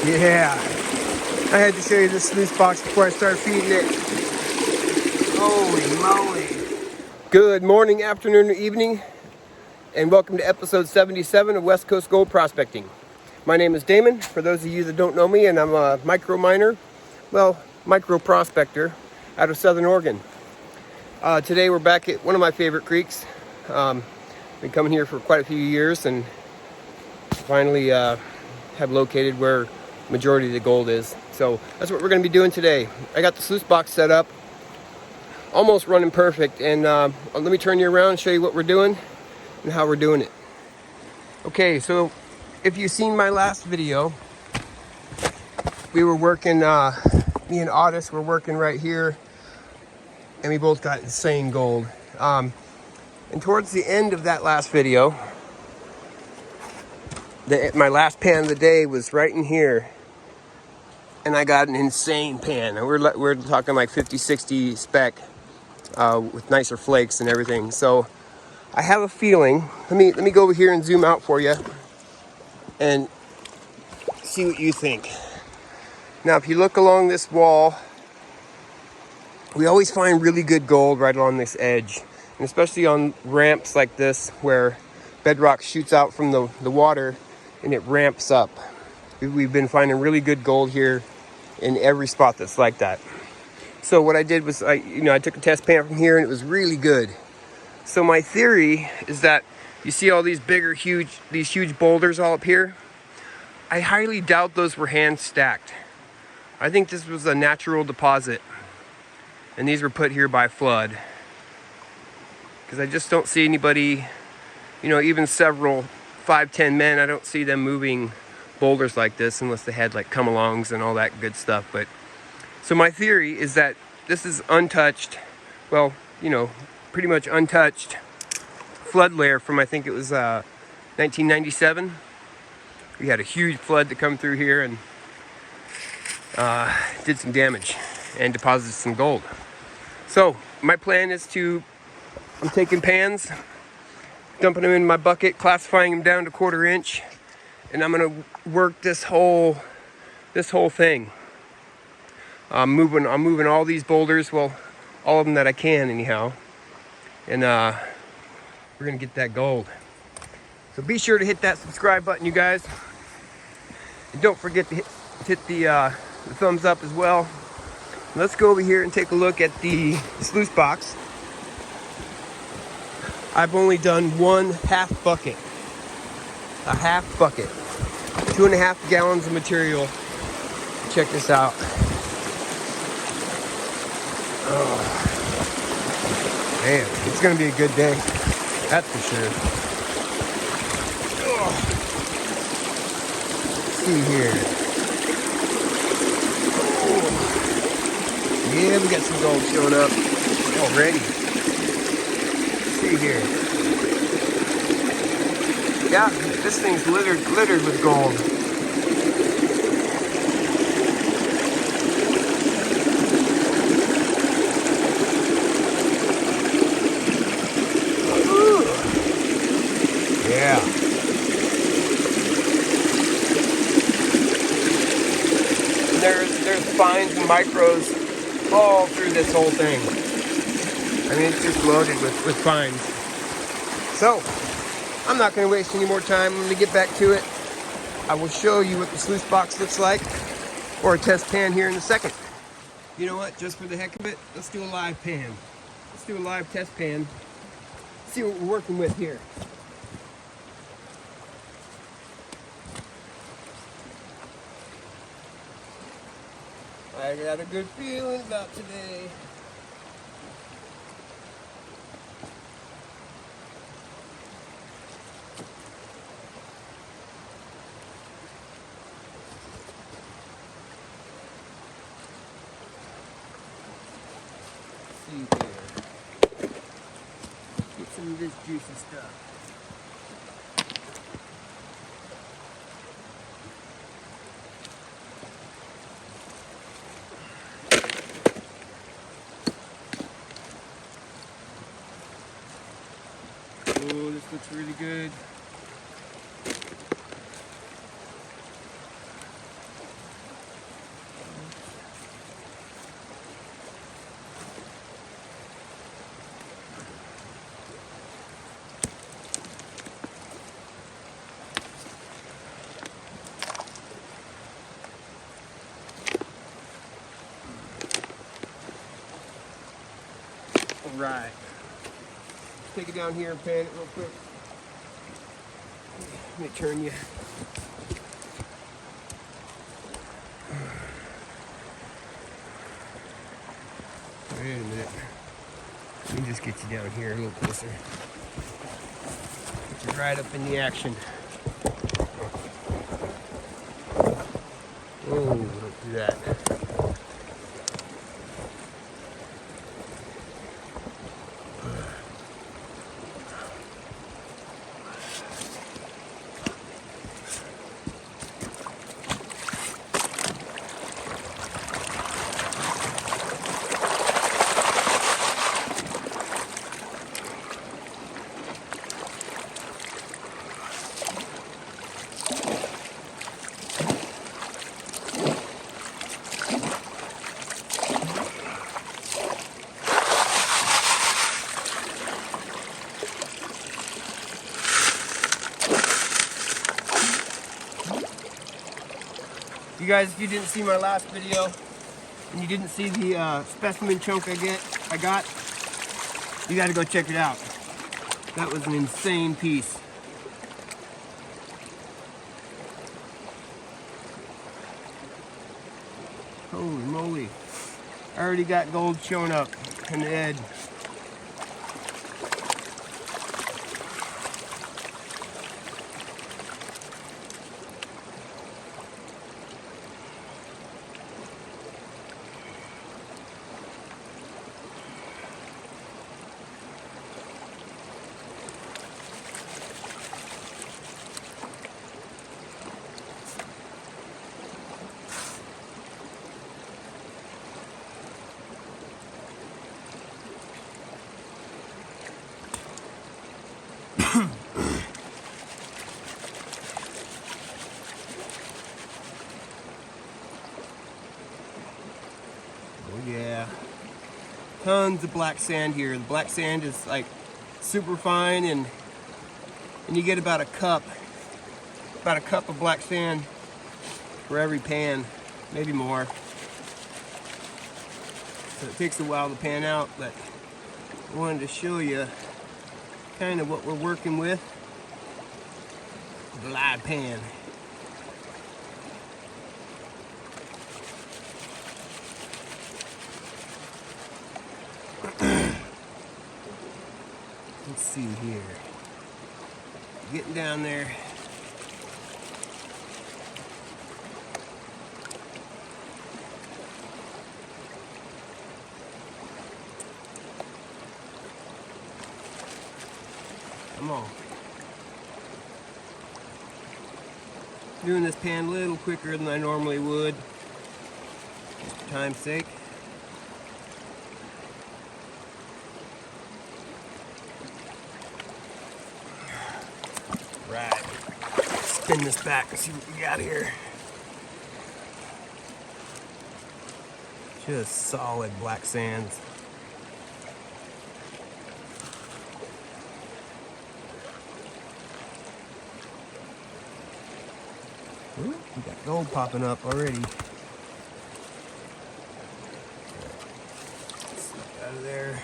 Yeah, I had to show you this sluice box before I started feeding it. Holy moly. Good morning, afternoon, or evening, and welcome to episode 77 of West Coast Gold Prospecting. My name is Damon, for those of you that don't know me, and I'm a micro miner, micro prospector out of Southern Oregon. Today we're back at one of my favorite creeks. Been coming here for quite a few years and finally have located where majority of the gold is. So that's what we're going to be doing today. I got the sluice box set up, almost running perfect, and let me turn you around and show you what we're doing and how we're doing it. Okay, so if you've seen my last video, we were working, me and Otis were working right here, and we both got insane gold. And towards the end of that last video, my last pan of the day was right in here, and I got an insane pan. And we're talking like 50-60 spec with nicer flakes and everything. So I have a feeling. Let me go over here and zoom out for you and see what you think. Now, if you look along this wall, we always find really good gold right along this edge, and especially on ramps like this where bedrock shoots out from the water and it ramps up. We've been finding really good gold here in every spot that's like that. So what I did was I took a test pan from here and it was really good. So my theory is that you see all these these huge boulders all up here. I highly doubt those were hand stacked. I think this was a natural deposit, and these were put here by flood. Because I just don't see anybody, even several 5-10 men, I don't see them moving boulders like this unless they had like come-alongs and all that good stuff. But so my theory is that this is untouched, pretty much untouched flood layer from, I think it was 1997. We had a huge flood to come through here and did some damage and deposited some gold. So my plan is I'm taking pans, dumping them in my bucket, classifying them down to 1/4 inch, and I'm gonna work this whole thing. I'm moving all these boulders, all of them that I can anyhow, and we're gonna get that gold. So be sure to hit that subscribe button, you guys, and don't forget to hit the thumbs up as well. Let's go over here and take a look at the sluice box. I've only done one half bucket. A half bucket. 2.5 gallons of material. Check this out. Oh, man, it's gonna be a good day. That's for sure. Oh. Let's see here. Oh. Yeah, we got some gold showing up already. See here. Yeah, this thing's littered with gold. Ooh. Yeah. And there's fines and micros all through this whole thing. I mean, it's just loaded with fines. So, I'm not going to waste any more time. I'm going to get back to it. I will show you what the sluice box looks like, or a test pan here in a second. You know what? Just for the heck of it, let's do a live pan. Let's do a live test pan. See what we're working with here. I got a good feeling about today. See here. Get some of this juicy stuff. Oh, this looks really good. All right. Take it down here and pan it real quick. Let me turn you. Wait a minute. Let me just get you down here a little closer. Get you right up in the action. Oh, don't do that. You guys, if you didn't see my last video and you didn't see the specimen chunk I got, you got to go check it out. That was an insane piece. Holy moly! I already got gold showing up in the edge. Oh yeah, tons of black sand here. The black sand is like super fine, and you get about a cup of black sand for every pan, maybe more. So it takes a while to pan out, but I wanted to show you kind of what we're working with. The live pan. Let's see here. Getting down there. Come on. Doing this pan a little quicker than I normally would, just for time's sake. Right. Spin this back and see what we got here. Just solid black sands. Ooh, we got gold popping up already. Slip out of there.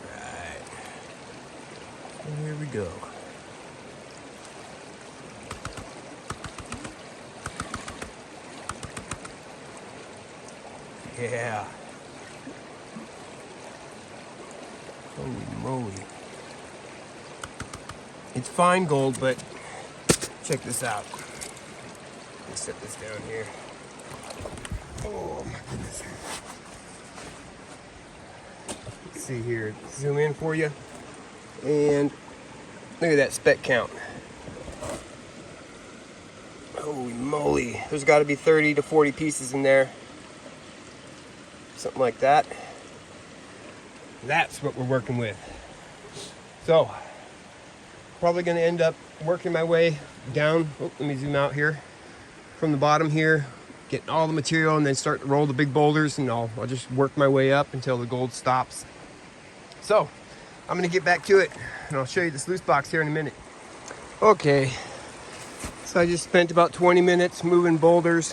Alright. And here we go. Yeah. Holy moly. It's fine gold, but check this out. Let me set this down here. Oh my goodness. Let's see here. Zoom in for you. And look at that speck count. Holy moly. There's got to be 30 to 40 pieces in there. Something like that. That's what we're working with. So, probably going to end up working my way down. Oh, let me zoom out here. From the bottom here, getting all the material, and then start to roll the big boulders, and I'll just work my way up until the gold stops. So, I'm going to get back to it, and I'll show you the sluice box here in a minute. Okay, So I just spent about 20 minutes moving boulders.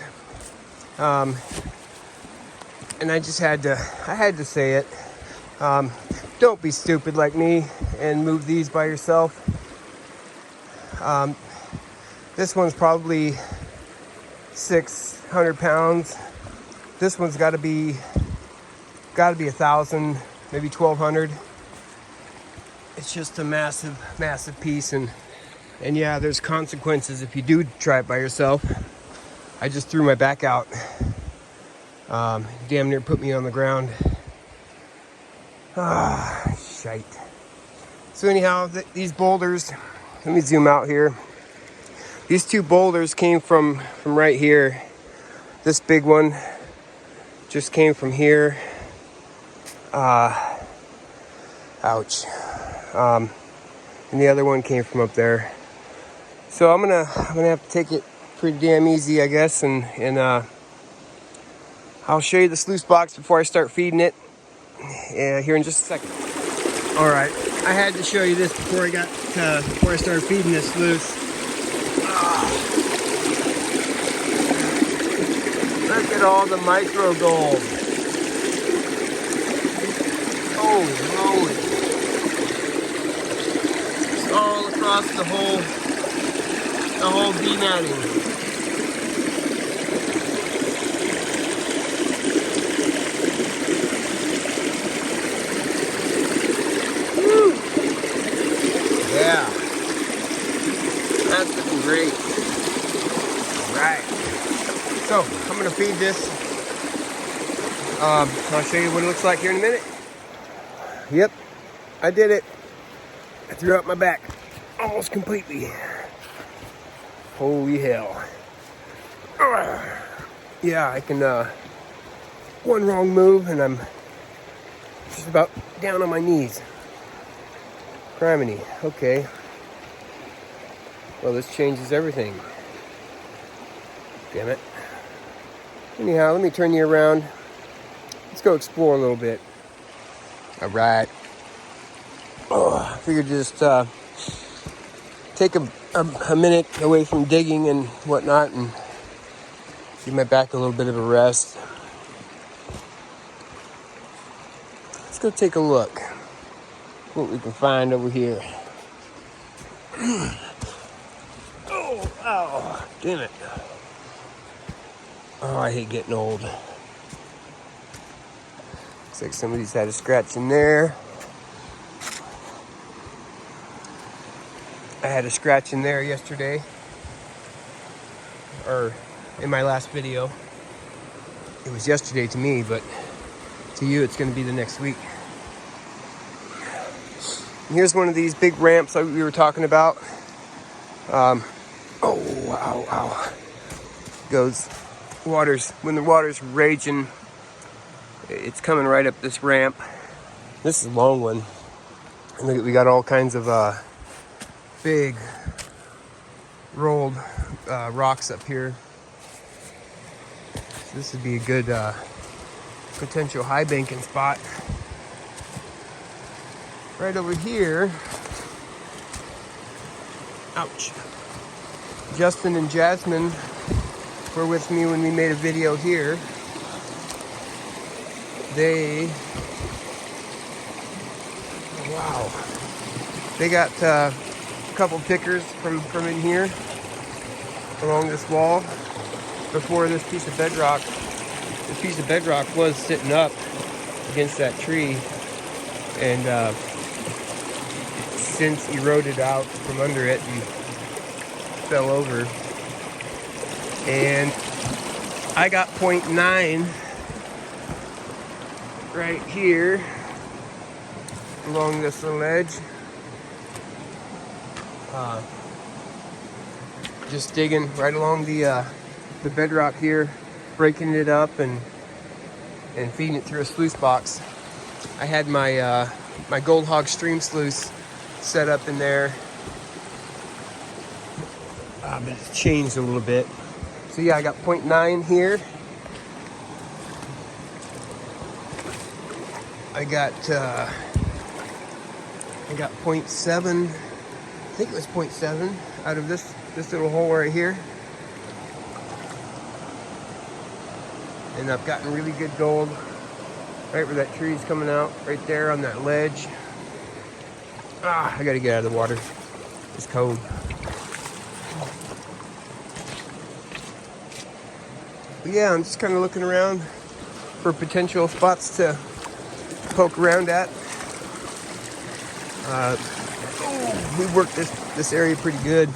And I just had to say it. Don't be stupid like me and move these by yourself. This one's probably 600 pounds. This one's got to be 1,000, maybe 1,200. It's just a massive piece, and yeah, there's consequences if you do try it by yourself. I just threw my back out. Damn near put me on the ground. Shite. So anyhow, these boulders, let me zoom out here. These two boulders came from right here. This big one just came from here. Ouch. And the other one came from up there. So I'm gonna have to take it pretty damn easy, I guess, and I'll show you the sluice box before I start feeding it here in just a second. All right, I had to show you this before I started feeding this sluice. Look at all the micro gold. Holy moly. It's all across the whole bee matting. Woo. Yeah. That's looking great. All right. So, I'm gonna feed this. I'll show you what it looks like here in a minute. Yep, I did it. I threw out my back almost completely. Holy hell. Yeah, I can, one wrong move and I'm just about down on my knees. Criminy, okay. Well, this changes everything. Damn it. Anyhow, let me turn you around. Let's go explore a little bit. All right. I figured just take a minute away from digging and whatnot and give my back a little bit of a rest. Let's go take a look. What we can find over here. Oh, ow, damn it. Oh, I hate getting old. Looks like somebody's had a scratch in there. I had a scratch in there yesterday, or in my last video. It was yesterday to me, but to you it's going to be the next week. And here's one of these big ramps like we were talking about. Oh, ow. When the water's raging, it's coming right up this ramp. This is a long one. And look, we got all kinds of big rolled rocks up here. So this would be a good potential high banking spot. Right over here. Ouch. Justin and Jasmine were with me when we made a video here. Wow. They got a couple pickers from in here along this wall. Before this piece of bedrock was sitting up against that tree, and since eroded out from under it and fell over. And I got 0.9 right here along this little edge. Just digging right along the bedrock here, breaking it up and feeding it through a sluice box. I had my my Gold Hog stream sluice set up in there, but it's changed a little bit. So yeah, I got 0.9 here. I got 0.7. I think it was 0.7 out of this this little hole right here. And I've gotten really good gold right where that tree's coming out, right there on that ledge. I gotta get out of the water. It's cold. But yeah, I'm just kind of looking around for potential spots to poke around at. We worked this area pretty good,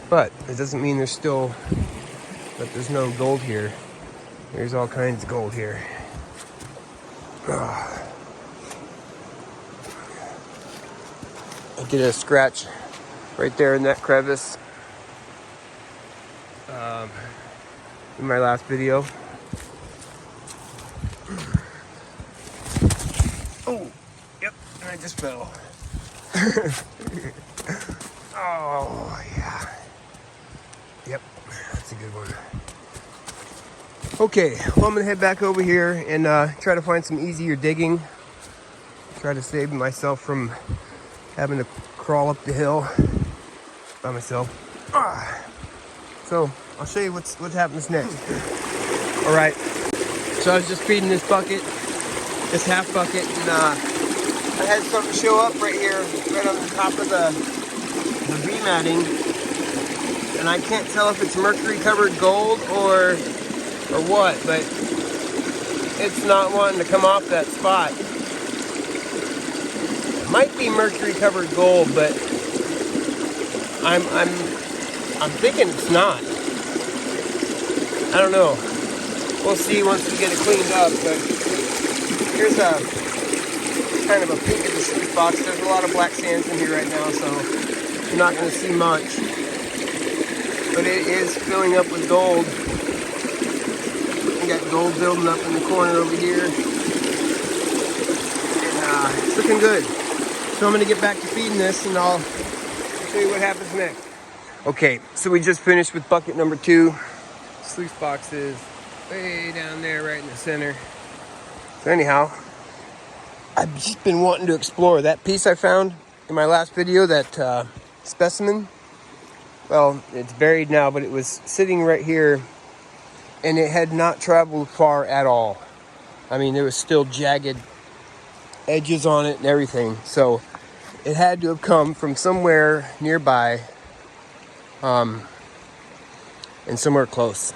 but it doesn't mean there's no gold here. There's all kinds of gold here. I did a scratch right there in that crevice in my last video. Oh, yep, and I just fell. Oh, yeah. Yep, that's a good one. Okay, well, I'm gonna head back over here and try to find some easier digging. Try to save myself from having to crawl up the hill by myself. So I'll show you what happens next. All right, so I was just feeding this bucket, this half bucket, and I had something show up right here, right on the top of the bee matting, and I can't tell if it's mercury covered gold or what, but it's not wanting to come off that spot. It might be mercury covered gold, but I'm thinking it's not. I don't know. We'll see once we get it cleaned up, but here's a kind of a peek at the sluice box. There's a lot of black sands in here right now, so you're not going to see much. But it is filling up with gold. We got gold building up in the corner over here. And it's looking good. So I'm going to get back to feeding this and I'll show you what happens next. Okay, so we just finished with bucket number 2. Sluice box is way down there right in the center. So anyhow, I've just been wanting to explore that piece I found in my last video, that specimen. Well, it's buried now, but it was sitting right here and it had not traveled far at all. I mean, there was still jagged edges on it and everything. So it had to have come from somewhere nearby and somewhere close.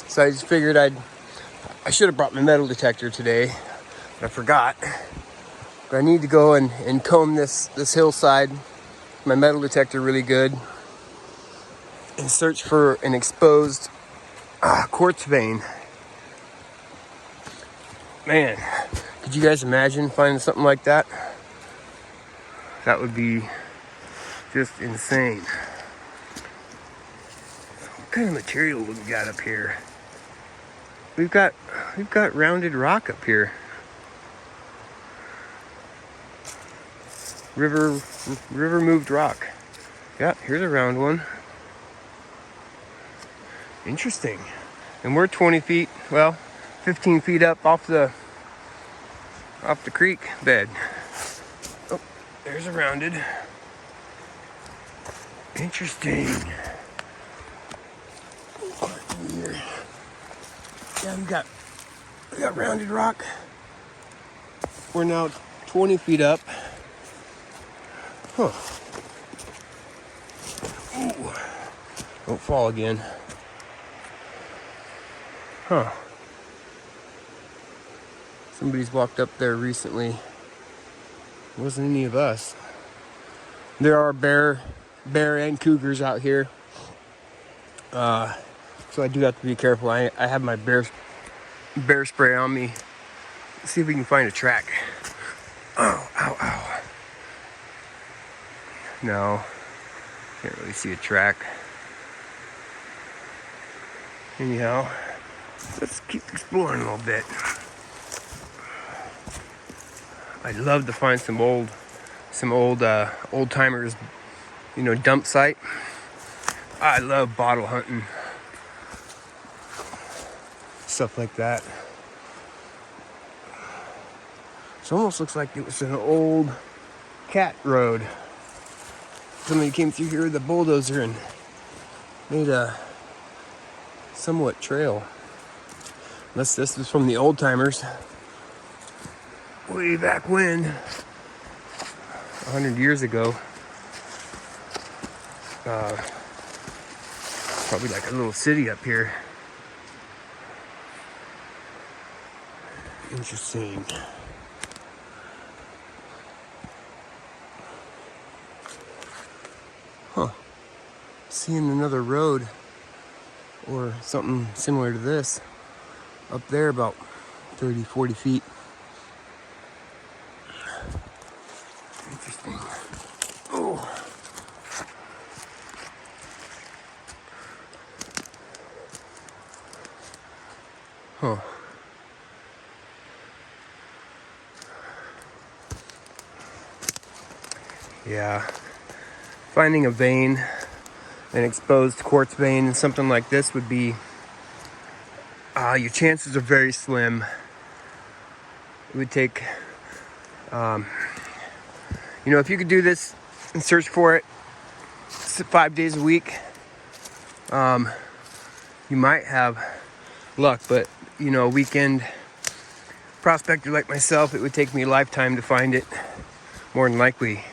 So I just figured I should have brought my metal detector today, but I forgot. But I need to go and comb this hillside, my metal detector really good, and search for an exposed quartz vein. Man, could you guys imagine finding something like that? That would be just insane. What kind of material we got up here? We've got rounded rock up here. River moved rock. Yeah, here's a round one. Interesting. And we're 20 feet, well, 15 feet up off the creek bed. Oh, there's a rounded. Interesting. Here. Yeah, we got rounded rock. We're now 20 feet up. Huh. Ooh. Don't fall again. Huh. Somebody's walked up there recently. It wasn't any of us. There are bear and cougars out here. So I do have to be careful. I have my bear spray on me. Let's see if we can find a track. Oh, ow, ow. No, can't really see a track. Anyhow, let's keep exploring a little bit. I'd love to find some old timers, dump site. I love bottle hunting. Stuff like that. It almost looks like it was an old cat road. somebody came through here with a bulldozer and made a somewhat trail. Unless this was from the old timers. Way back when, 100 years ago. Probably like a little city up here. Interesting. Huh. Seeing another road or something similar to this up there about 30, 40 feet. Interesting. Oh. Huh. Yeah. Finding a vein, an exposed quartz vein, something like this would be, your chances are very slim. It would take, if you could do this and search for it 5 days a week, you might have luck, but a weekend prospector like myself, it would take me a lifetime to find it, more than likely.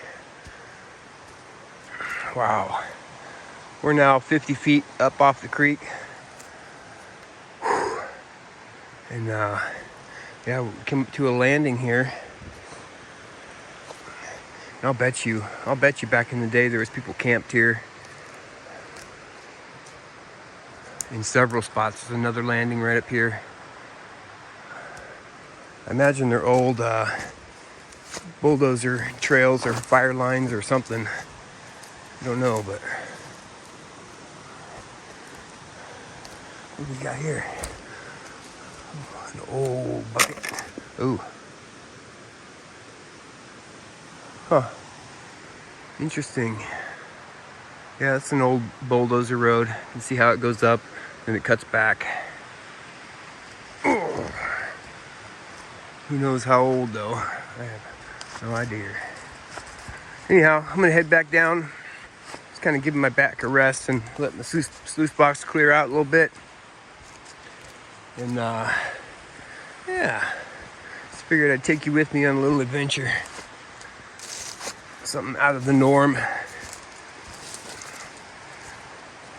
Wow. We're now 50 feet up off the creek. Whew. And we come to a landing here. And I'll bet you back in the day there was people camped here. In several spots. There's another landing right up here. I imagine they're old bulldozer trails or fire lines or something. I don't know, but what do we got here? An old bucket. Ooh. Huh. Interesting. Yeah, that's an old bulldozer road. You can see how it goes up and it cuts back. Oh. Who knows how old though? I have no idea. Anyhow, I'm gonna head back down. Just kind of giving my back a rest and letting the sluice box clear out a little bit. And just figured I'd take you with me on a little adventure. Something out of the norm.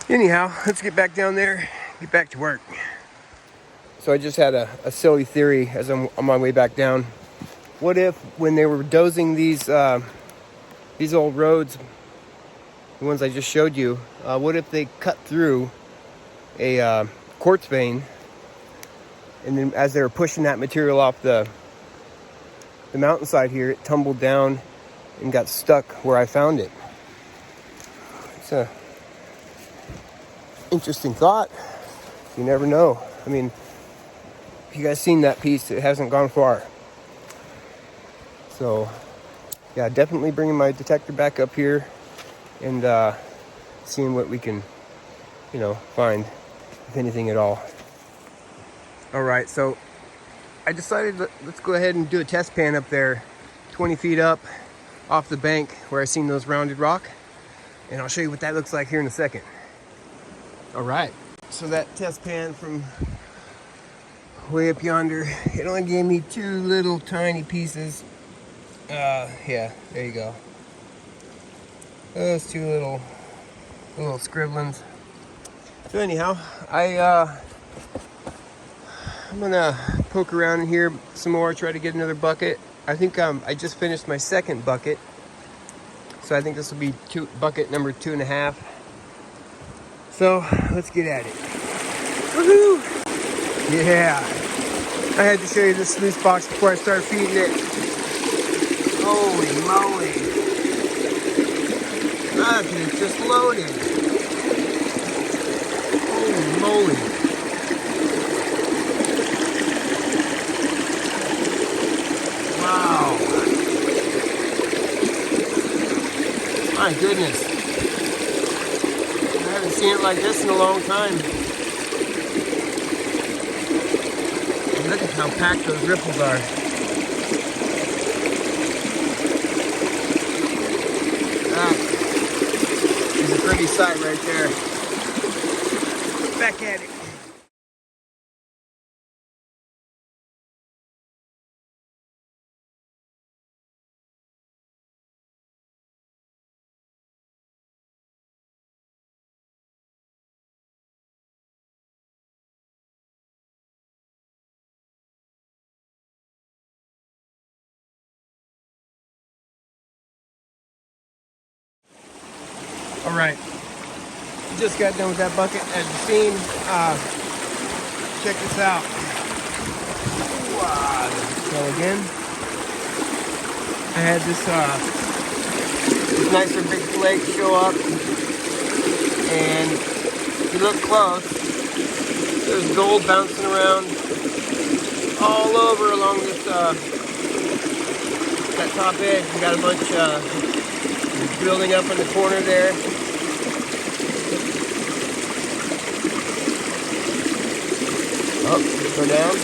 Anyhow, let's get back down there, get back to work. So I just had a silly theory as I'm on my way back down. What if when they were dozing these old roads, the ones I just showed you, what if they cut through a quartz vein, and then as they were pushing that material off the mountainside here, it tumbled down and got stuck where I found it. It's a interesting thought. You never know. I mean, if you guys seen that piece, it hasn't gone far. So, yeah, definitely bringing my detector back up here and seeing what we can, find, if anything at all. All right, so I decided let's go ahead and do a test pan up there, 20 feet up off the bank where I seen those rounded rock, and I'll show you what that looks like here in a second. All right, so that test pan from way up yonder, it only gave me 2 little tiny pieces. Yeah, there you go. Those 2 little scribblings. So anyhow, I'm gonna poke around in here some more, try to get another bucket. I think I just finished my second bucket, so I think this will be bucket number 2.5. So let's get at it. Woohoo! Yeah, I had to show you this sluice box before I start feeding it. Holy moly! Look, it's just loaded. Holy moly! Wow! My goodness! I haven't seen it like this in a long time. And look at how packed those ripples are. pretty sight right there. Back at it. All right, just got done with that bucket as you've seen. Check this out. Wow. So again, I had this nicer big flake show up, and if you look close, there's gold bouncing around all over along this that top edge. We got a bunch building up in the corner there. Oh, go down.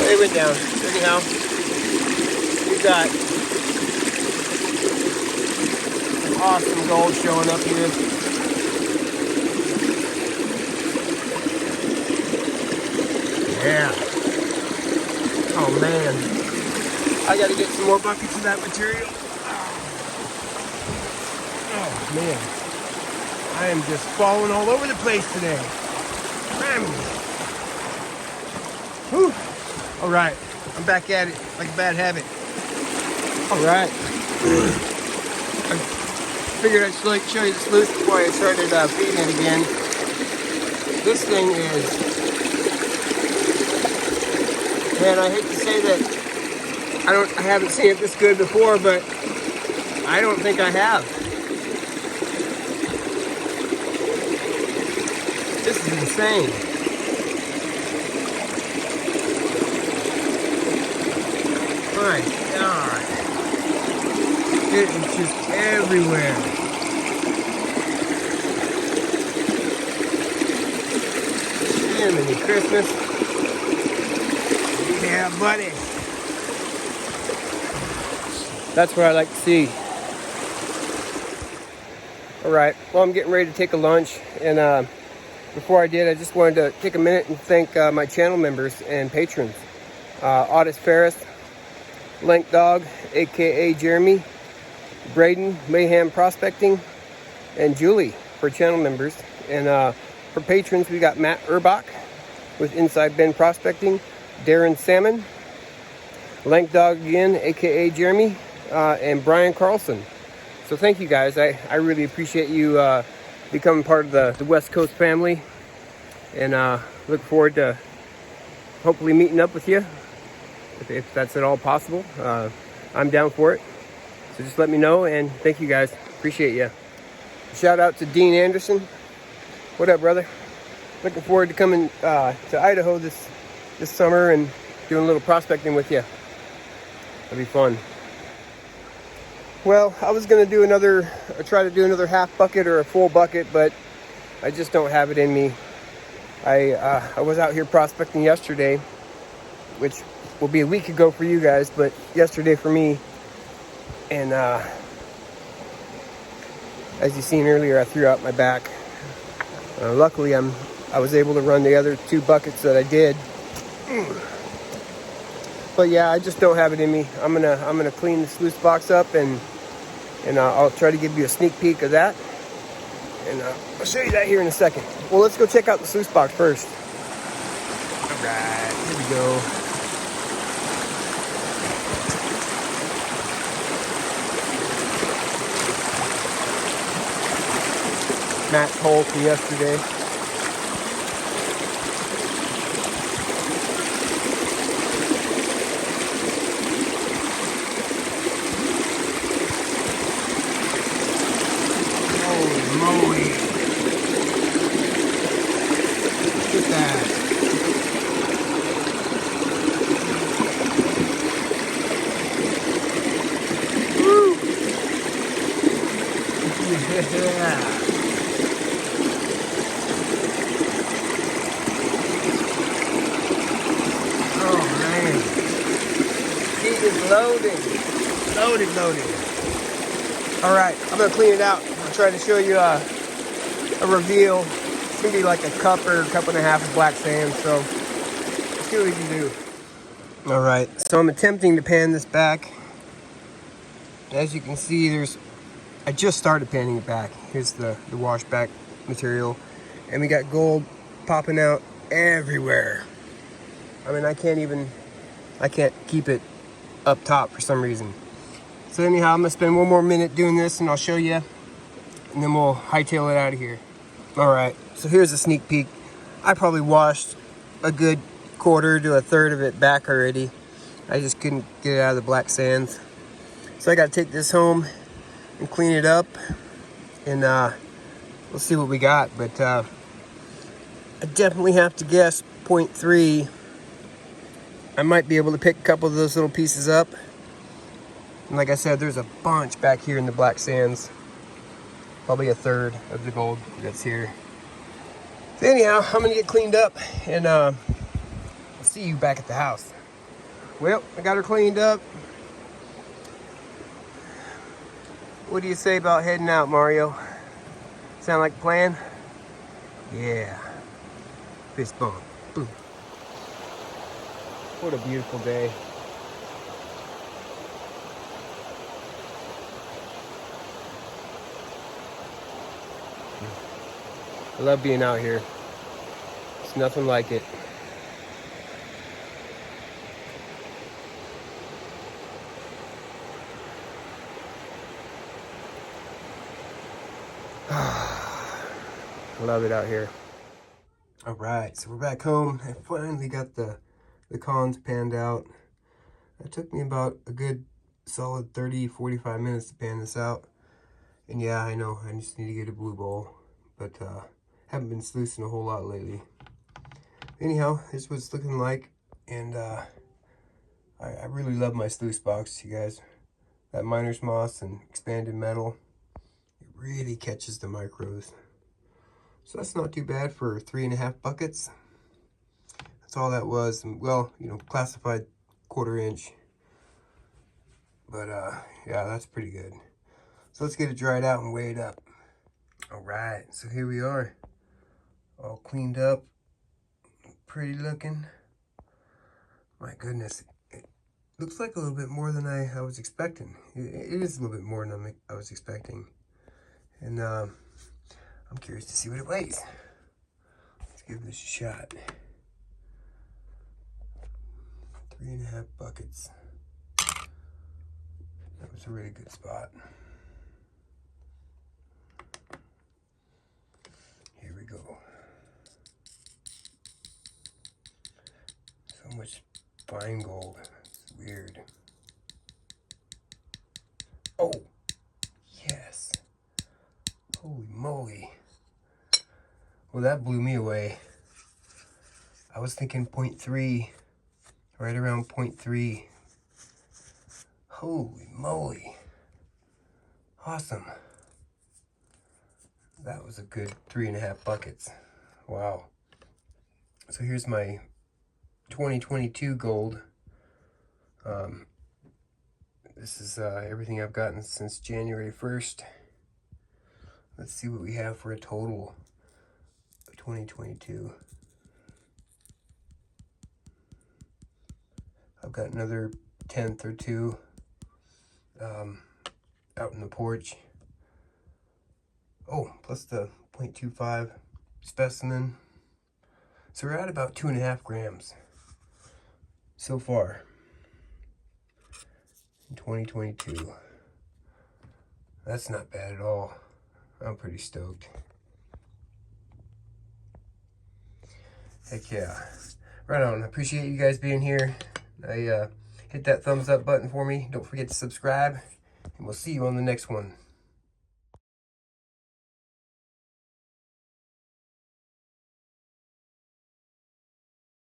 They went down. Anyhow, we got awesome gold showing up here. Yeah. Oh man. I gotta get some more buckets of that material. Oh man. I am just falling all over the place today. Whew. All right, I'm back at it like a bad habit. All right. I figured I'd show you the sluice before I started feeding it again. This thing is, man, I hate to say that I haven't seen it this good before, but I don't think I have. This is insane. My God. It is just everywhere. Jiminy Christmas. Yeah, buddy. That's what I like to see. All right, well, I'm getting ready to take a lunch, and before I did, I just wanted to take a minute and thank my channel members and patrons. Otis Ferris, Lank Dog, aka Jeremy, Braden, Mayhem Prospecting, and Julie for channel members. And for patrons, we got Matt Urbach with Inside Ben Prospecting, Darren Salmon, Lank Dog again, aka Jeremy, and Brian Carlson. So thank you guys. I really appreciate you becoming part of the West Coast family, and look forward to hopefully meeting up with you if that's at all possible. I'm down for it, so just let me know, and thank you guys. Appreciate you. Shout out to Dean Anderson. What up, brother? Looking forward to coming to Idaho this summer and doing a little prospecting with you. It'll be fun. Well, I was gonna try to do another half bucket or a full bucket, but I just don't have it in me. I was out here prospecting yesterday, which will be a week ago for you guys, but yesterday for me. And as you seen earlier, I threw out my back. Luckily, I was able to run the other 2 buckets that I did. But yeah, I just don't have it in me. I'm gonna clean the sluice box up, and I'll try to give you a sneak peek of that, and I'll show you that here in a second. Well, let's go check out the sluice box first. All right, here we go. Matt's hole from yesterday. Holy moly. Look at that. Woo! Yeah. Loaded. All right, I'm gonna clean it out. I'll try to show you a reveal. It's gonna be like a cup or a cup and a half of black sand, so let's see what we can do. All right, so I'm attempting to pan this back. As you can see, I just started panning it back. Here's the wash back material, and we got gold popping out everywhere. I mean, I can't keep it up top for some reason. So anyhow, I'm gonna spend one more minute doing this and I'll show you, and then we'll hightail it out of here. All right, so here's a sneak peek. I probably washed a good quarter to a third of it back already. I just couldn't get it out of the black sands. So I gotta take this home and clean it up, and we'll see what we got. But I definitely have to guess 0.3. I might be able to pick a couple of those little pieces up. And like I said, there's a bunch back here in the black sands. Probably a third of the gold that's here. So anyhow, I'm gonna get cleaned up, and I'll see you back at the house. Well, I got her cleaned up. What do you say about heading out, Mario? Sound like a plan? Yeah. Fist bump. Boom. What a beautiful day. I love being out here. It's nothing like it. I love it out here. All right, so we're back home. I finally got the cons panned out. It took me about a good solid 30-45 minutes to pan this out. And yeah, I know, I just need to get a blue bowl, but haven't been sluicing a whole lot lately. Anyhow, here's what it's looking like, and I really love my sluice box, you guys. That miner's moss and expanded metal, it really catches the micros. So that's not too bad for 3.5 buckets. That's all that was. And well, you know, classified 1/4 inch. But yeah, that's pretty good. So let's get it dried out and weigh it up. All right, so here we are. All cleaned up, pretty looking. My goodness, it looks like a little bit more than I was expecting. It is a little bit more than I was expecting. And I'm curious to see what it weighs. Let's give this a shot. 3.5 buckets. That was a really good spot. Here we go. So much fine gold. It's weird. Oh, yes. Holy moly. Well, that blew me away. I was thinking 0.3, right around 0.3. Holy moly. Awesome. That was a good 3.5 buckets. Wow. So here's my 2022 gold. This is everything I've gotten since January 1st. Let's see what we have for a total of 2022. I've got another 1/10 or 2 out in the porch. Oh, plus the 0.25 specimen. So we're at about 2.5 grams so far in 2022. That's not bad at all. I'm pretty stoked. Heck yeah. Right on. I appreciate you guys being here. Hit that thumbs up button for me. Don't forget to subscribe, and we'll see you on the next one.